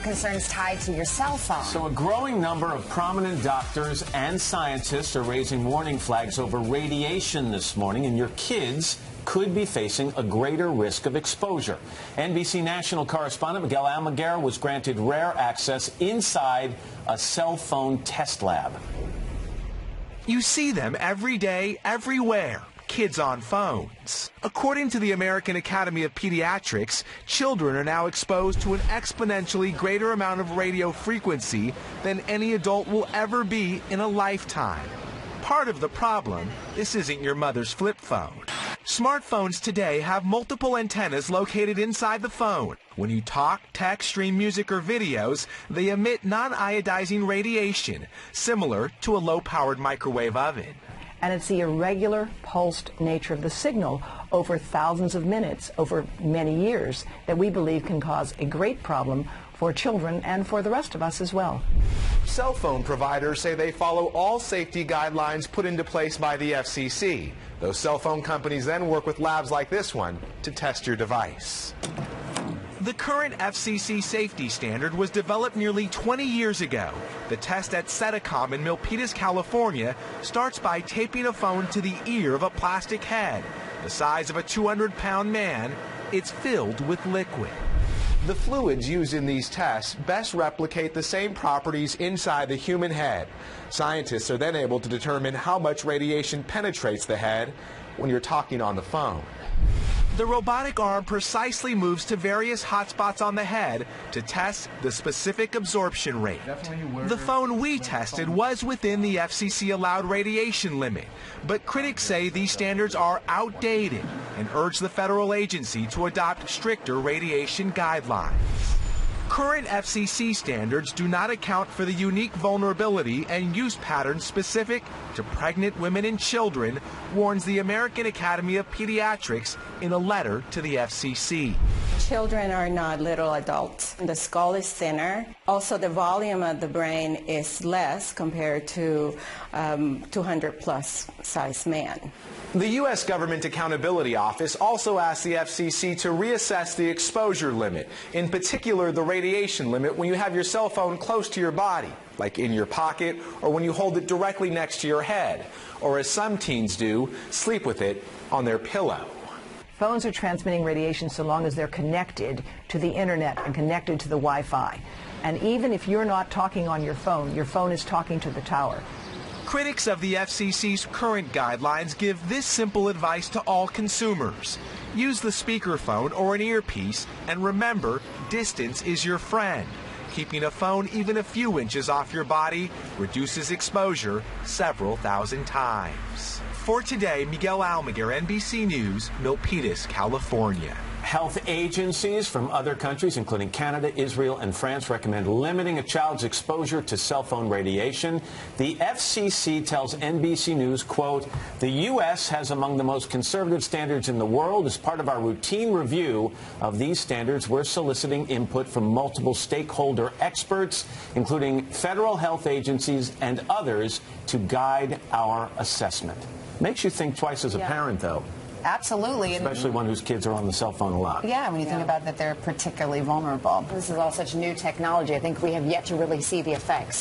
concerns tied to your cell phone. So a growing number of prominent doctors and scientists are raising warning flags over radiation this morning, and your kids could be facing a greater risk of exposure. NBC national correspondent Miguel Almaguer was granted rare access inside a cell phone test lab. You see them every day, everywhere. Kids on phones. According to the American Academy of Pediatrics, children are now exposed to an exponentially greater amount of radio frequency than any adult will ever be in a lifetime. Part of the problem, this isn't your mother's flip phone. Smartphones today have multiple antennas located inside the phone. When you talk, text, stream music, or videos, they emit non-iodizing radiation, similar to a low-powered microwave oven. And it's the irregular, pulsed nature of the signal over thousands of minutes, over many years, that we believe can cause a great problem for children and for the rest of us as well. Cell phone providers say they follow all safety guidelines put into place by the FCC. Those cell phone companies then work with labs like this one to test your device. The current FCC safety standard was developed nearly 20 years ago. The test at Cellphone in Milpitas, California, starts by taping a phone to the ear of a plastic head. The size of a 200-pound man, it's filled with liquid. The fluids used in these tests best replicate the same properties inside the human head. Scientists are then able to determine how much radiation penetrates the head when you're talking on the phone. The robotic arm precisely moves to various hotspots on the head to test the specific absorption rate. The phone we tested was within the FCC allowed radiation limit, but critics say these standards are outdated and urge the federal agency to adopt stricter radiation guidelines. Current FCC standards do not account for the unique vulnerability and use patterns specific to pregnant women and children, warns the American Academy of Pediatrics in a letter to the FCC. Children are not little adults. The skull is thinner. Also, the volume of the brain is less compared to 200-plus size man. The U.S. Government Accountability Office also asked the FCC to reassess the exposure limit, in particular the radiation limit when you have your cell phone close to your body, like in your pocket, or when you hold it directly next to your head, or as some teens do, sleep with it on their pillow. Phones are transmitting radiation so long as they're connected to the internet and connected to the Wi-Fi. And even if you're not talking on your phone is talking to the tower. Critics of the FCC's current guidelines give this simple advice to all consumers. Use the speakerphone or an earpiece, and remember, distance is your friend. Keeping a phone even a few inches off your body reduces exposure several thousand times. For today, Miguel Almaguer, NBC News, Milpitas, California. Health agencies from other countries, including Canada, Israel, and France, recommend limiting a child's exposure to cell phone radiation. The FCC tells NBC News, quote, "The U.S. has among the most conservative standards in the world. As part of our routine review of these standards, we're soliciting input from multiple stakeholder experts, including federal health agencies and others, to guide our assessment." Makes you think twice as a parent, though. Absolutely. Especially one whose kids are on the cell phone a lot. Yeah, when you think about that, they're particularly vulnerable. This is all such new technology. I think we have yet to really see the effects.